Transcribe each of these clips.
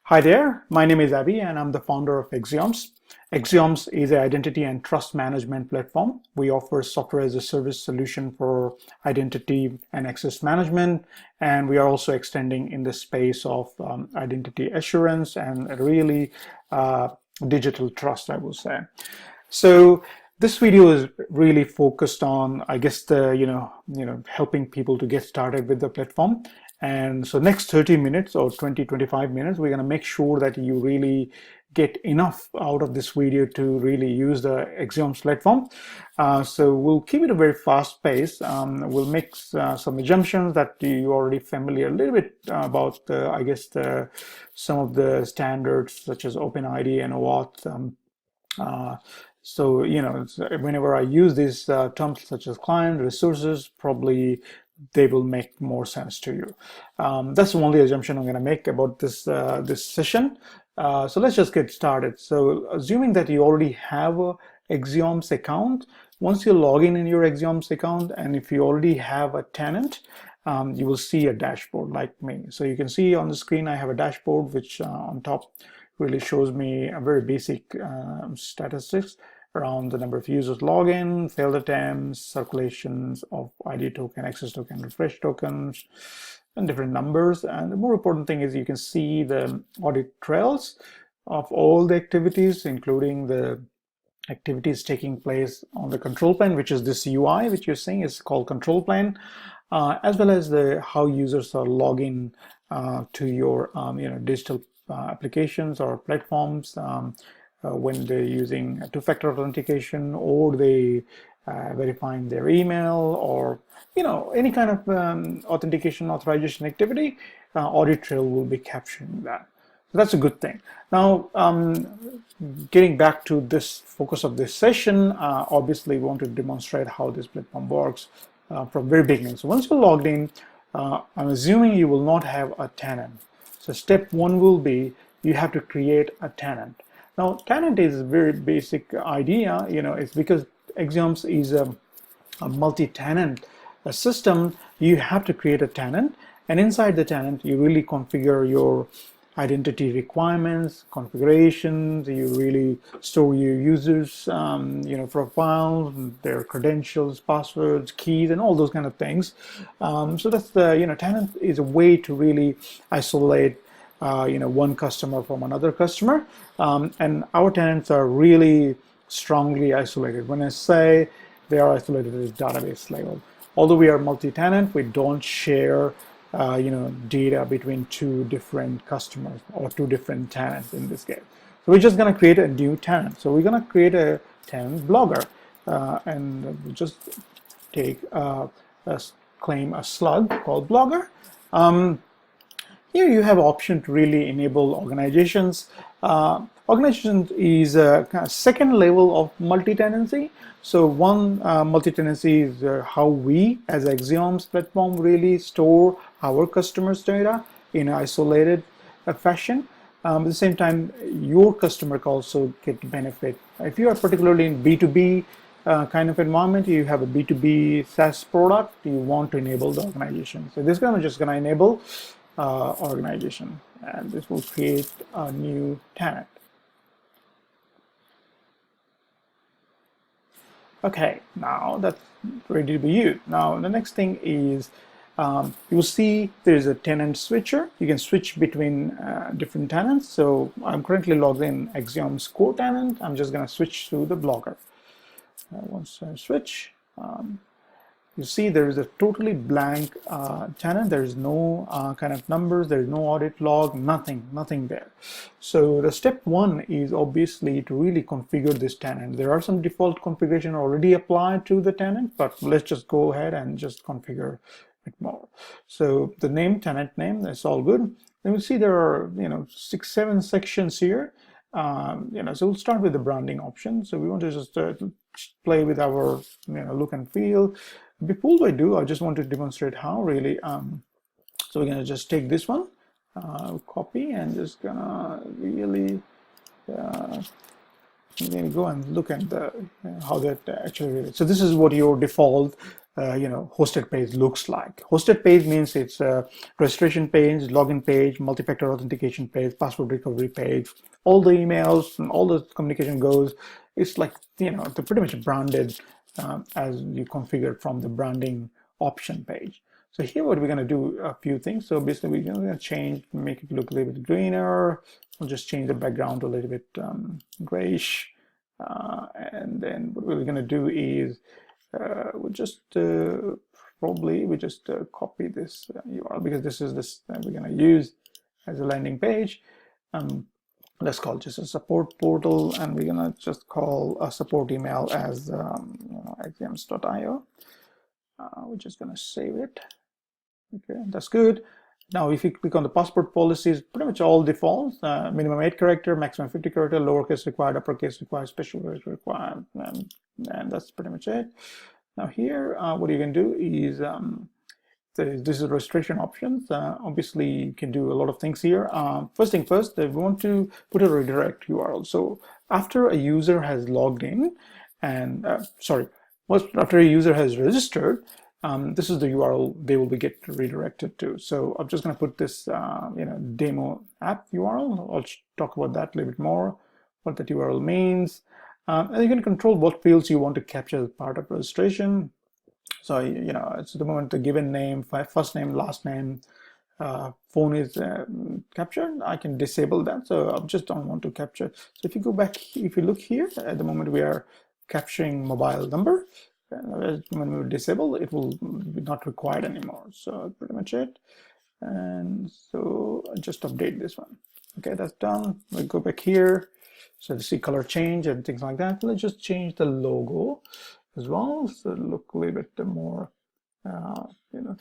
Hi there, my name is Abby and I'm the founder of Axioms. Axioms is an identity and trust management platform. We offer software as a service solution for identity and access management, and we are also extending in the space of identity assurance and really digital trust, I will say. So this video is really focused on, I guess, the helping people to get started with the platform. And so next 30 minutes or 25 minutes, we're going to make sure that you really get enough out of this video to really use the Axioms platform. So we'll keep it a very fast pace. We'll make some assumptions that you're already familiar a little bit about, I guess, some of the standards such as OpenID and OAuth. So, whenever I use these terms such as client, resources, probably they will make more sense to you. That's the only assumption I'm going to make about this session. So let's just get started. So assuming that you already have a Axioms account, once you log in your Axioms account, and if you already have a tenant, you will see a dashboard like me. So you can see on the screen I have a dashboard which on top really shows me a very basic statistics around the number of users login, failed attempts, circulations of ID token, access token, refresh tokens, and different numbers. And the more important thing is you can see the audit trails of all the activities, including the activities taking place on the control plane, which is this UI, which you're seeing is called control plane, as well as how users are logging to your digital applications or platforms when they're using two-factor authentication, or they verifying their email, or any kind of authentication authorization activity. Audit trail will be capturing that. So that's a good thing. Now, getting back to this focus of this session, obviously we want to demonstrate how this platform works from very beginning. So once you're logged in, I'm assuming you will not have a tenant. So step one will be you have to create a tenant. Now, tenant is a very basic idea. It's because Axioms is a multi-tenant system. You have to create a tenant, and inside the tenant, you really configure your identity requirements, configurations. You really store your users, profiles, their credentials, passwords, keys, and all those kind of things. So that's the tenant is a way to really isolate one customer from another customer, and our tenants are really strongly isolated. When I say they are isolated at the database level, although we are multi-tenant, we don't share data between two different customers or two different tenants in this case. So we're just going to create a new tenant. So we're going to create a tenant blogger, and we'll just take claim a slug called blogger. Here you have option to really enable organizations. Organizations is a kind of second level of multi-tenancy. So one multi-tenancy is how we as Axioms platform really store our customers' data in an isolated fashion. At the same time, your customer can also get benefit. If you are particularly in B2B kind of environment, you have a B2B SaaS product, you want to enable the organization. So this is just going to enable organization, and this will create a new tenant. Okay, now that's ready to be used. Now the next thing is you will see there is a tenant switcher. You can switch between different tenants. So I'm currently logged in Axioms core tenant. I'm just going to switch to the blogger. Once I switch, you see there is a totally blank tenant. There is no kind of numbers, there is no audit log, nothing there. So the step one is obviously to really configure this tenant. There are some default configuration already applied to the tenant, but let's just go ahead and just configure it more. So the name, tenant name, that's all good. Then we see there are 6-7 sections here. So we'll start with the branding option. So we want to just play with our look and feel. Before I do, I just want to demonstrate how really. So we're gonna just take this one, copy, and just gonna really go and look at how that actually. So this is what your default hosted page looks like. Hosted page means it's a registration page, login page, multi-factor authentication page, password recovery page, all the emails and all the communication goes. It's like, they're pretty much branded as you configured from the branding option page. So here what we're going to do a few things. So basically we're going to change, make it look a little bit greener. We'll just change the background to a little bit grayish. And then what we're going to do is we'll just probably copy this URL, because this is this we're going to use as a landing page. Let's call it just a support portal, and we're going to just call a support email as axioms.io. We're just going to save it. Okay, that's good. Now, if you click on the passport policies, pretty much all defaults, minimum 8 character, maximum 50 character, lowercase required, uppercase required, special case required, and that's pretty much it. Now here, what you can do is, this is registration options. Obviously, you can do a lot of things here. First thing first, we want to put a redirect URL. So after a user has logged in, and after a user has registered, this is the URL they will be get redirected to. So I'm just going to put this, demo app URL. I'll talk about that a little bit more, what that URL means. And you can control what fields you want to capture as part of registration. So, it's the moment the given name, first name, last name, phone is captured. I can disable that. So I just don't want to capture. So if you go back, if you look here, at the moment we are capturing mobile number. When we disable, it will be not required anymore. So pretty much it. And so I just update this one. Okay, that's done. We go back here. So to see color change and things like that. Let's just change the logo as well. So look a little bit more, in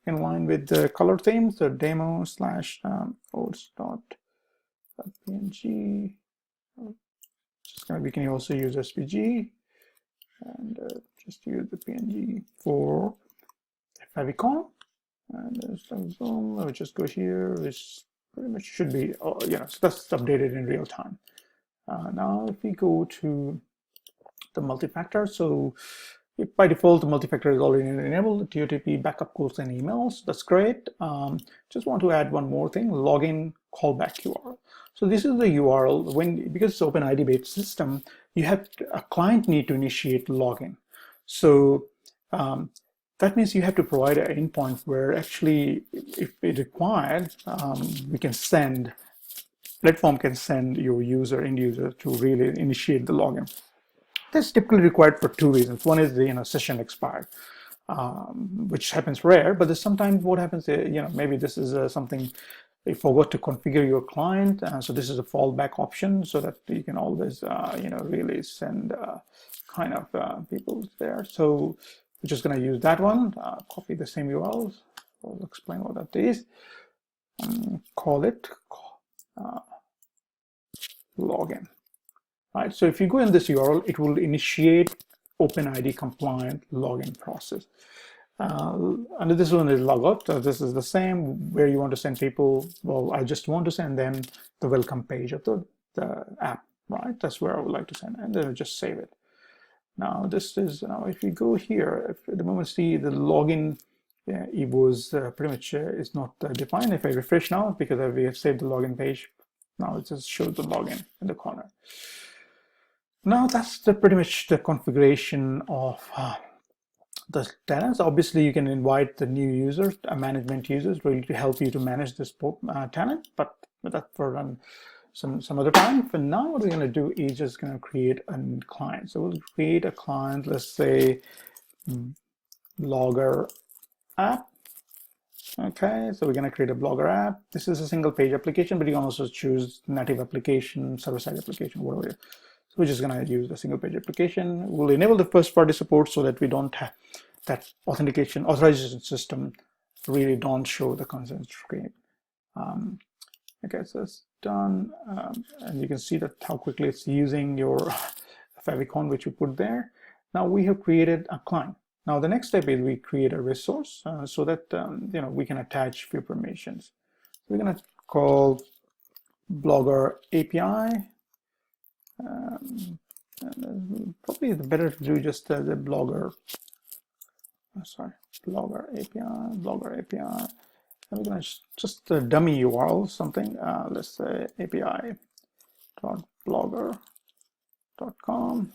line with the color theme. So demo slash oats.png. We can also use SVG. And just use the PNG for favicon, and there's some zoom. I'll just go here, which pretty much should be, so that's updated in real time. Now, if we go to the multi-factor, so by default, the multi-factor is already enabled, TOTP, backup calls and emails. That's great. Just want to add one more thing, login callback URL. So this is the URL because it's OpenID based system, you have a client need to initiate login. So that means you have to provide an endpoint where actually, if it required, platform can send your end user to really initiate the login. That's typically required for two reasons. One is the session expired, which happens rare, but there's sometimes what happens, maybe this is something you forgot to configure your client, so this is a fallback option so that you can always really send people there. So we're just going to use that one, copy the same URL. I'll explain what that is. Call it login. Right, so if you go in this URL, it will initiate OpenID compliant login process. And this one is logout. This is the same where you want to send people. Well, I just want to send them the welcome page of the app, right? That's where I would like to send, and then just save it. Now this is if you go here, if at the moment see the login, it was pretty much is not defined. If I refresh now, because we have saved the login page, now it just shows the login in the corner. Now that's pretty much the configuration of the tenants. Obviously, you can invite the new users, management users, really to help you to manage this tenant, but that's for some other time. For now, what we're going to do is just going to create a client. So we'll create a client, let's say Blogger app. Okay, so we're going to create a Blogger app. This is a single page application, but you can also choose native application, server-side application, whatever. So we're just going to use the single page application. We'll enable the first party support so that we don't have that authorization system really don't show the consent screen. Okay, so it's done. And you can see that how quickly it's using your favicon, which you put there. Now we have created a client. Now the next step is we create a resource so that we can attach few permissions. So we're going to call Blogger API. And probably it's better to do just the Blogger sorry, Blogger API. And we're going to just a dummy URL, something. Let's say api.blogger.com,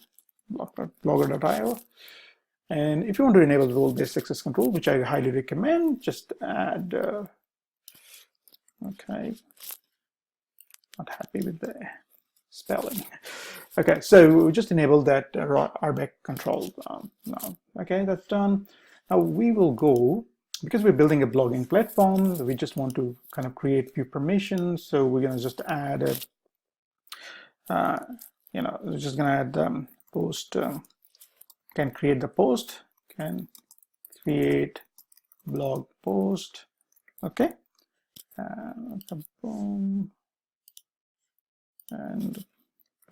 blogger.io. And if you want to enable the role-based access control, which I highly recommend, just add, okay, not happy with the spelling. Okay, so we just enabled that RBAC control now. Okay, that's done. Now we will go, because we're building a blogging platform, we just want to kind of create few permissions. So we're going to just add a, we're just going to add post, can create the post, can create blog post. Okay, boom, and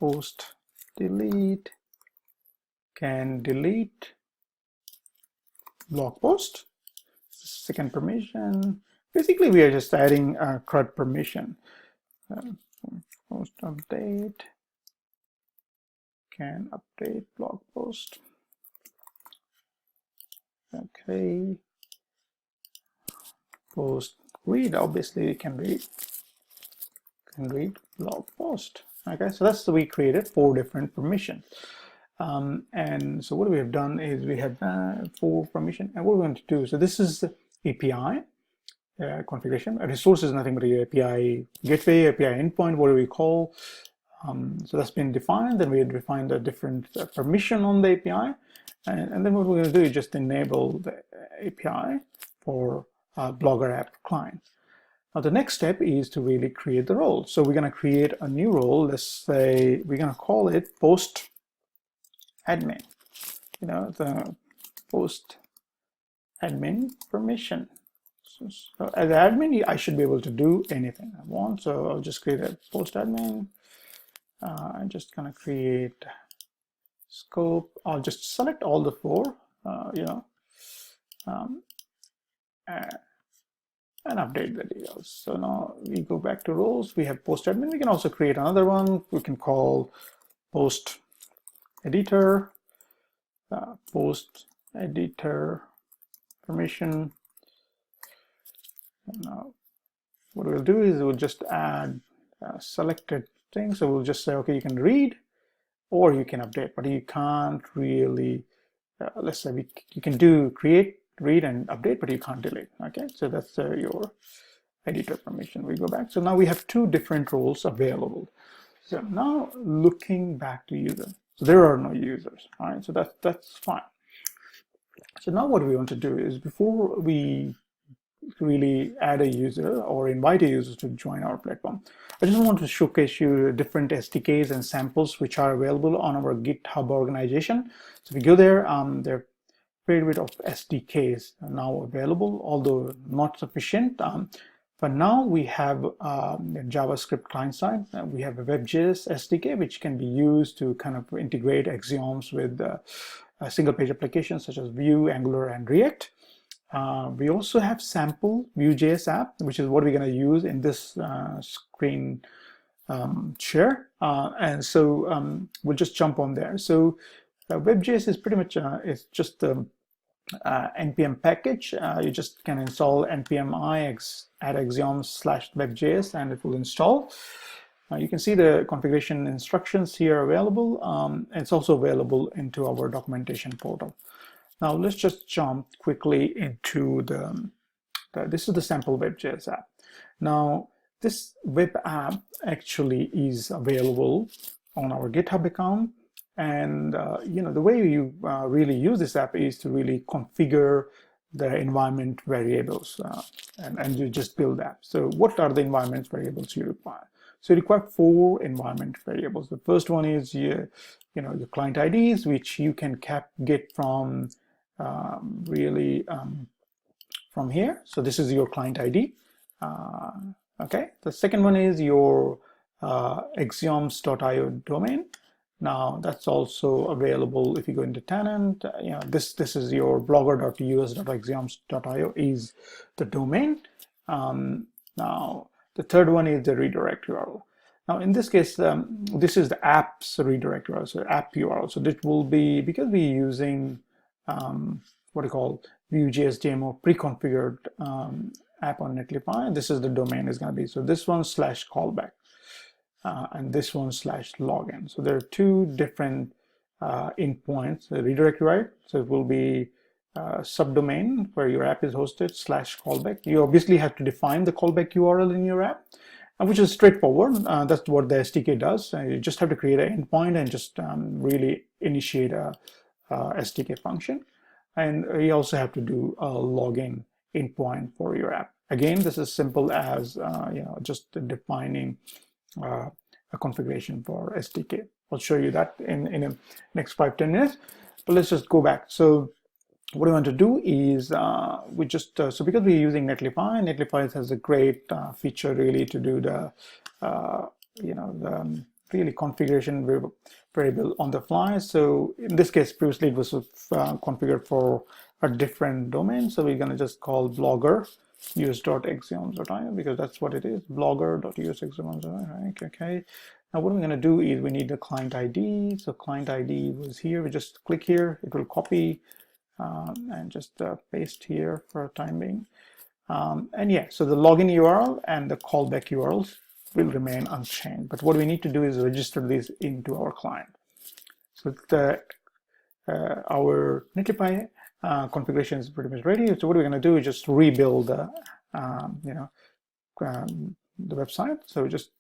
post delete, can delete blog post. Second permission. Basically, we are just adding a CRUD permission. Post update, can update blog post. Okay. Post read, obviously you can read blog post. Okay, so that's the we created 4 different permissions. And so what we have done is we have 4 permission, and what we're going to do, so this is the API configuration. A resource is nothing but a API gateway, API endpoint, whatever we call. So that's been defined. Then we defined a different permission on the API, and then what we're going to do is just enable the API for Blogger app client. Now the next step is to really create the role. So we're going to create a new role. Let's say we're going to call it post admin. The post admin permission. So as admin, I should be able to do anything I want. So I'll just create a post admin. I'm just going to create scope. I'll just select all the 4, and update the details. So now we go back to roles. We have post admin. We can also create another one. We can call post editor, post editor permission. And now what we'll do is we'll just add selected things. So we'll just say, okay, you can read or you can update, but you can't really, let's say you can do create, read, and update, but you can't delete. Okay, so that's your editor permission. We go back. So now we have 2 different roles available. So now looking back to user, so there are no users. All right, so that's fine. So now what we want to do is, before we really add a user or invite a user to join our platform, I just want to showcase you different SDKs and samples which are available on our GitHub organization. So if you go there, there are quite a bit of SDKs now available, although not sufficient. But now we have a JavaScript client side. We have a WebJS SDK, which can be used to kind of integrate Axioms with single page applications such as Vue, Angular, and React. We also have sample Vue.js app, which is what we're going to use in this screen share. And so we'll just jump on there. So WebJS is pretty much it's just the npm package. You just can install npm i add axioms/webjs, and it will install. You can see the configuration instructions here available. It's also available into our documentation portal. Now let's just jump quickly into this is the sample WebJS app. Now this web app actually is available on our GitHub account, and the way you really use this app is to really configure the environment variables, and you just build that. So what are the environment variables you require? So you require 4 environment variables. The first one is your client IDs, which you can get from from here. So this is your client ID. Okay. The second one is your axioms.io domain. Now that's also available if you go into tenant. This is your blogger.us.axioms.io is the domain. Now the third one is the redirect URL. Now in this case, this is the app's redirect URL, so app URL. So this will be, because we're using what I call Vue.js demo pre-configured app on Netlify. This is the domain is going to be. So this one /callback and this one /login. So there are two different endpoints, the redirect right. So it will be subdomain where your app is hosted /callback. You obviously have to define the callback URL in your app, which is straightforward. That's what the SDK does. You just have to create an endpoint and just really initiate a SDK function. And you also have to do a login endpoint for your app. Again, this is simple as just defining a configuration for SDK. I'll show you that in the next 5-10 minutes. But let's just go back. So what we want to do is we just so because we're using Netlify has a great feature really to do the the really configuration variable on the fly. So in this case, previously it was configured for a different domain. So we're going to just call blogger use.axioms.io because that's what it is, blogger.useaxioms.io. Okay. Now what we're going to do is we need the client ID. So client ID was here. We just click here. It will copy and just paste here for time being. And yeah, so the login URL and the callback URLs will remain unchanged. But what we need to do is register these into our client. So our Netlify configuration is pretty much ready. So what we're going to do is just rebuild the website. So we just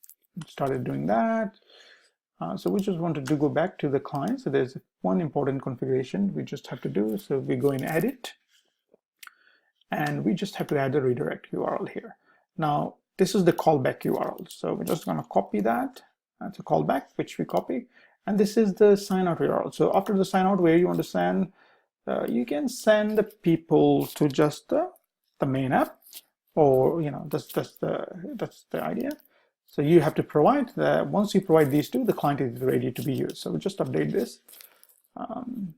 started doing that. So we just wanted to go back to the client. So there's one important configuration we just have to do. So we go in edit, and we just have to add the redirect URL here. Now this is the callback URL. So we're just going to copy that. That's a callback, which we copy. And this is the sign out URL. So after the sign out, where you want to send, you can send the people to just the main app, or that's the idea. So you have to provide that. Once you provide these two, the client is ready to be used. So we just update this, and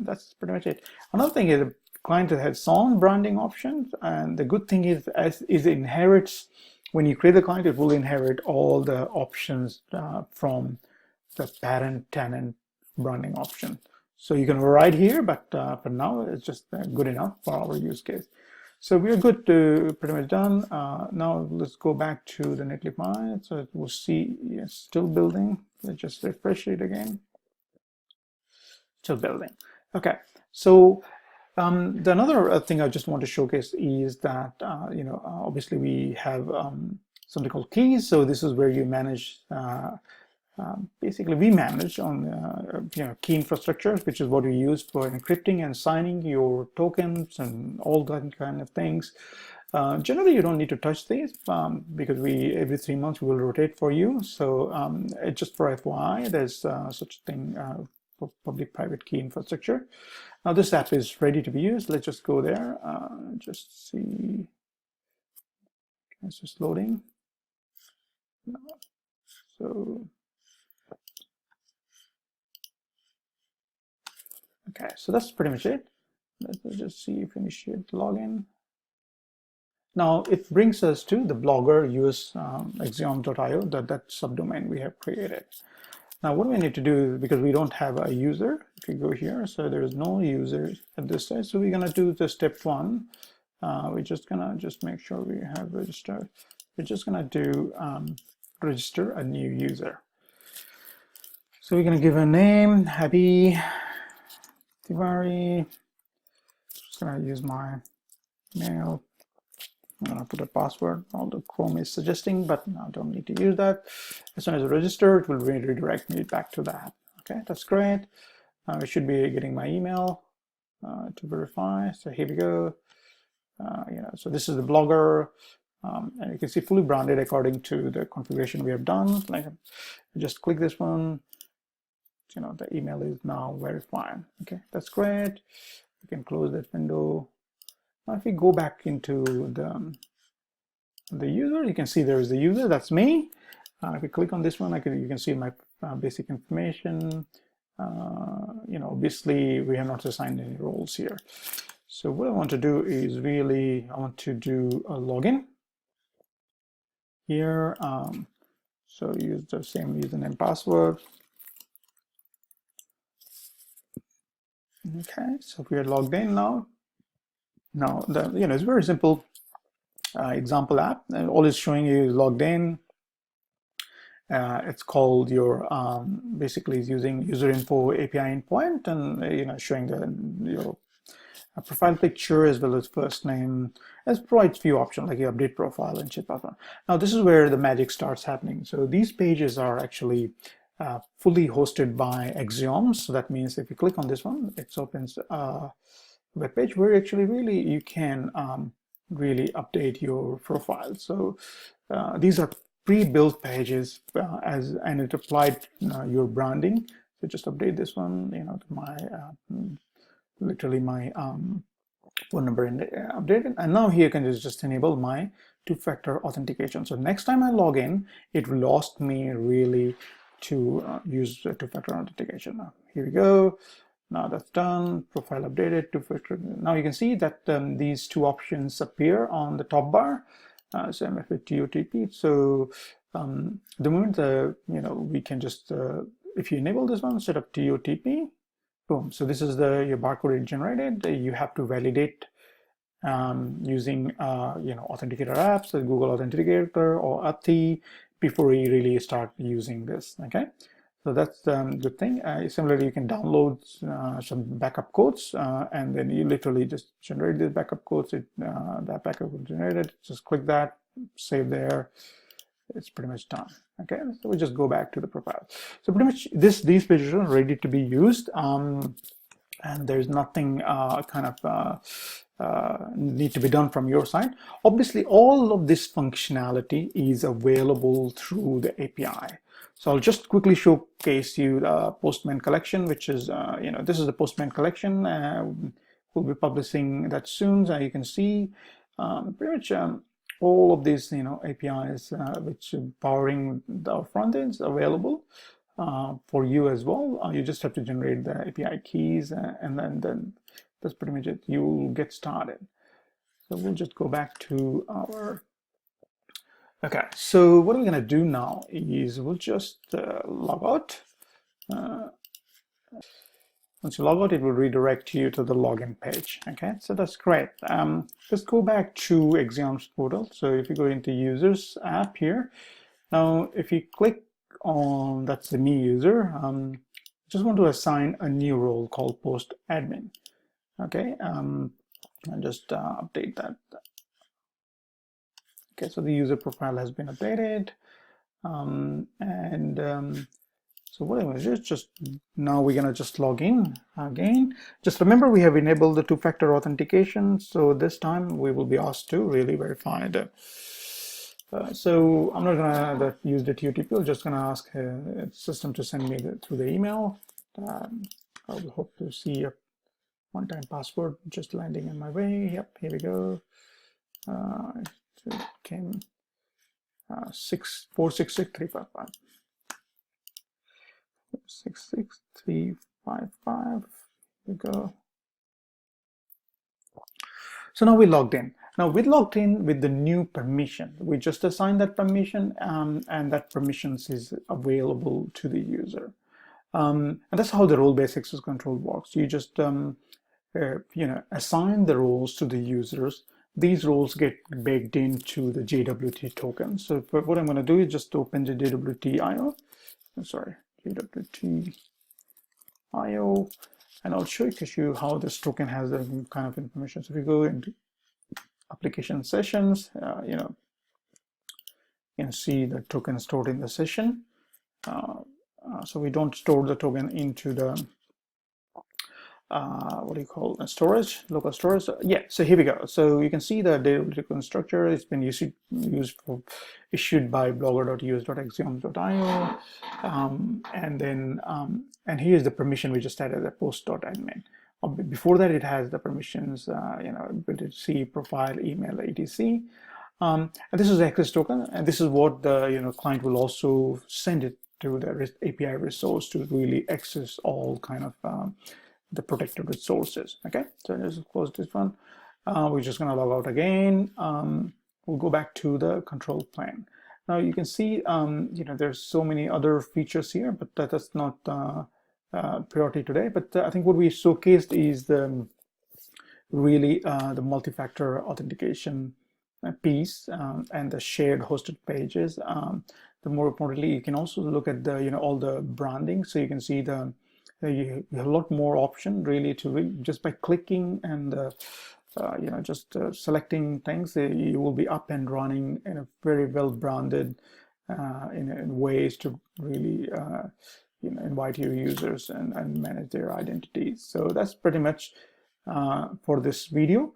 that's pretty much it. Another thing is the client has its own branding options, and the good thing is as it inherits, when you create the client, it will inherit all the options from the parent tenant branding option. So you can override here, but for now it's just good enough for our use case. So we're good to pretty much done. Now let's go back to the Netlify. So we'll see, yes, still building. Let's just refresh it again. Still building. Okay. So the another thing I just want to showcase is that obviously we have something called keys. So this is where you manage. Basically, we manage on key infrastructure, which is what we use for encrypting and signing your tokens and all that kind of things. Generally, you don't need to touch these because every 3 months we will rotate for you. So just for FYI, there's such a thing for public-private key infrastructure. Now this app is ready to be used. Let's just go there. Just see. It's just loading. So. Okay, so that's pretty much it. Let's just see if initiate login. Now it brings us to the blogger use axioms.io, that subdomain we have created. Now what we need to do, because we don't have a user, if you go here, so there is no user at this stage, so we're gonna do the step one. We're just gonna make sure we have registered. We're just gonna do register a new user. So we're gonna give a name, Happy Tiwari. Just gonna use my mail. I'm gonna put a password, although Chrome is suggesting, but no, I don't need to use that. As soon as I register, it will redirect me back to that. Okay, that's great. I should be getting my email to verify. So here we go. So this is the blogger, and you can see fully branded according to the configuration we have done. Like, just click this one. The email is now verified. Okay, that's great. We can close that window. Now if we go back into the user, you can see there is the user, that's me. If you click on this one, you can see my basic information. Obviously we have not assigned any roles here. So what I want to do is I want to do a login here. So use the same username password. Okay, so we are logged in now. Now, it's very simple example app, and all it's showing you is logged in. It's called your basically is using user info API endpoint, and showing your profile picture as well as first name. It provides few options like your update profile and chat profile. Now this is where the magic starts happening. So these pages are actually fully hosted by Axioms. So that means if you click on this one, it opens a web page where actually really you can really update your profile. So these are pre-built pages and it applied your branding. So just update this one, to my literally my phone number and updated, and now here can just enable my two-factor authentication. So next time I log in, it will ask me really to use two-factor authentication. Now here we go. Now that's done. Profile updated, two-factor. Now you can see that these two options appear on the top bar. So MFA TOTP. So the moment we can just if you enable this one, set up TOTP. Boom. So this is your barcode generated. You have to validate using authenticator apps, like Google Authenticator or API, before you really start using this. Okay, so that's the good thing. Similarly, you can download some backup codes, and then you literally just generate the backup codes. That backup will generate it. Just click that, save there. It's pretty much done. Okay, so we just go back to the profile. So pretty much these pages are ready to be used, and there's nothing need to be done from your side. Obviously, all of this functionality is available through the API. So I'll just quickly showcase you the Postman collection, which is this is the Postman collection. We'll be publishing that soon. So you can see pretty much all of these APIs which are powering the front ends available for you as well. You just have to generate the API keys, and then that's pretty much it. You'll get started. So we'll just go back to our okay. So what we're going to do now is we'll just log out. Once you log out, it will redirect you to the login page. Okay, so that's great. Let's go back to Axioms portal. So if you go into users app here, now if you click on that's the me user, just want to assign a new role called post admin. Okay, and just update that. Okay, so the user profile has been updated, so what I'm going to do is just now we're going to just log in again. Just remember we have enabled the two-factor authentication, so this time we will be asked to really verify the so I'm not going to use the TOTP. I'm just going to ask the system to send me through the email. I will hope to see a one-time password just landing in my way. Yep, here we go. It came 466,355. 66355. Here we go. So now we logged in. Now we logged in with the new permission. We just assigned that permission, and that permissions is available to the user. And that's how the role-based access control works. You just assign the roles to the users. These roles get baked into the JWT token. So what I'm going to do is just open the JWT IO. Sorry, JWT IO, and I'll show you how this token has the kind of information. So if we go into application sessions, you can see the token stored in the session. So we don't store the token into the what do you call it? Storage, local storage. So, yeah, so here we go. So you can see the data token structure. It's been issued by blogger.us.axioms.io, and then and here's the permission we just added, the post.admin. Before that, it has the permissions, ability to see profile, email, etc. And this is the access token, and this is what the client will also send it to the API resource to really access all kind of the protected resources. Okay, so let's close this one. We're just going to log out again. We'll go back to the control plane. Now you can see, there's so many other features here, but that's not priority today, but I think what we showcased is the really the multi-factor authentication piece and the shared hosted pages. The more importantly, you can also look at the all the branding, so you can see the you have a lot more option really to really, just by clicking and just selecting things, you will be up and running in a very well branded in ways to really invite your users and manage their identities. So that's pretty much for this video.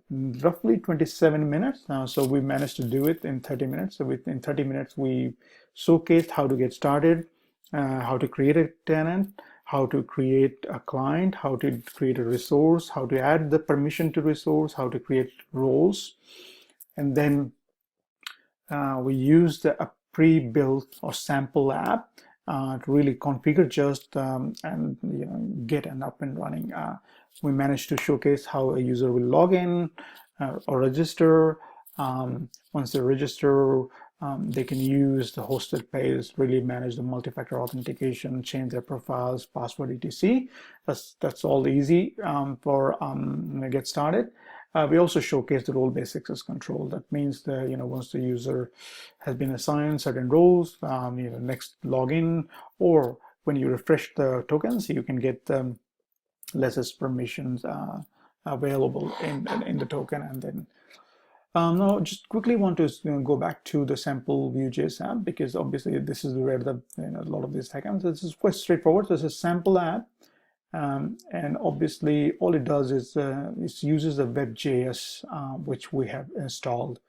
Roughly 27 minutes. So we managed to do it in 30 minutes. So within 30 minutes, we showcased how to get started, how to create a tenant, how to create a client, how to create a resource, how to add the permission to resource, how to create roles. And then we used a pre-built or sample app to really configure just and get an up and running. We managed to showcase how a user will log in or register. Once they register, they can use the hosted page, really manage the multi-factor authentication, change their profiles, password, etc. That's all easy for get started. We also showcase the role-based access control. That means that once the user has been assigned certain roles, next login, or when you refresh the tokens, you can get lessest permissions available in the token. And then now just quickly want to go back to the sample Vue.js app, because obviously this is where the a lot of these hackers. This is quite straightforward. This is a sample app, and obviously all it does is it uses the web.js which we have installed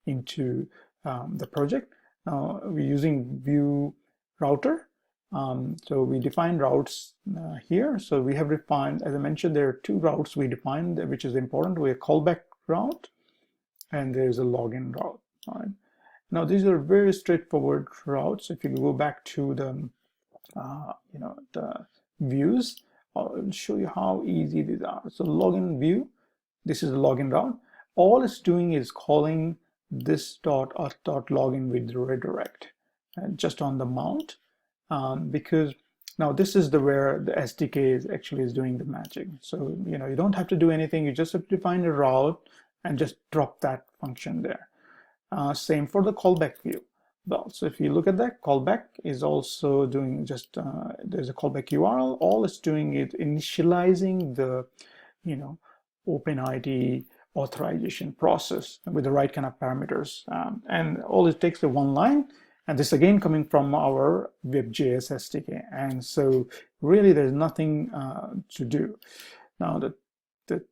into the project. Now we're using Vue router. So we define routes here. So we have defined, as I mentioned, there are two routes we defined, which is important. We have a callback route, and there's a login route. All right. Now these are very straightforward routes. If you go back to the the views, I'll show you how easy these are. So login view, this is the login route. All it's doing is calling this login with redirect just on the mount. Because now this is where the SDK is doing the magic. So you don't have to do anything. You just have to define a route and just drop that function there. Same for the callback view. Well, so if you look at that, callback is also doing just there's a callback URL. All it's doing is initializing the OpenID authorization process with the right kind of parameters, and all it takes is one line. And this again coming from our web.js SDK. And so really there's nothing to do. Now the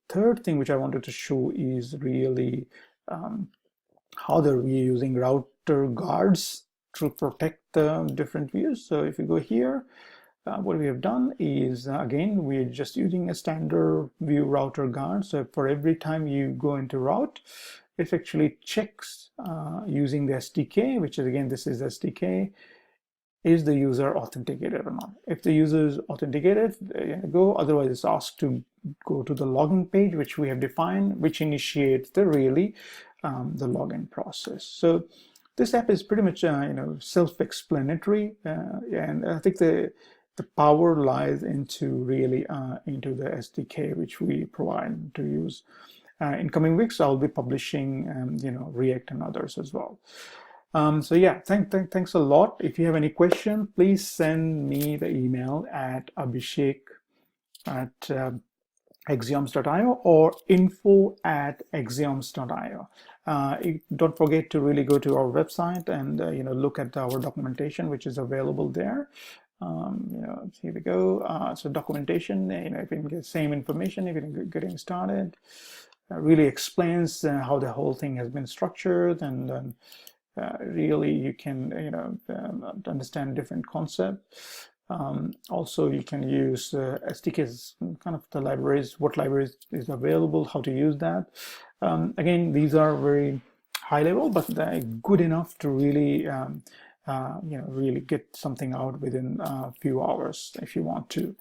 third thing which I wanted to show is really how we're using router guards to protect the different views. So if you go here, what we have done is, again, we're just using a standard view router guard. So for every time you go into route, it actually checks using the SDK, which is, again, this is SDK, is the user authenticated or not. If the user is authenticated, go. Otherwise, it's asked to go to the login page, which we have defined, which initiates the login process. So this app is pretty much self-explanatory, and I think the power lies into really into the SDK which we provide to use. In coming weeks, I'll be publishing React and others as well. So yeah, thanks a lot. If you have any question, please send me the email at abhishek@axioms.io or info@axioms.io. Don't forget to really go to our website and look at our documentation, which is available there. Here we go. So documentation, if you can get the same information, if you're getting started, really explains how the whole thing has been structured, and really you can understand different concepts. Also, you can use SDKs, kind of the libraries, what libraries is available, how to use that. Again, these are very high level, but they're good enough to really really get something out within a few hours if you want to.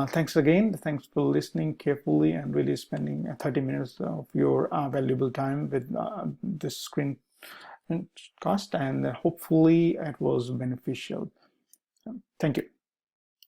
Thanks again. Thanks for listening carefully and really spending 30 minutes of your valuable time with this screencast, and hopefully it was beneficial. Thank you.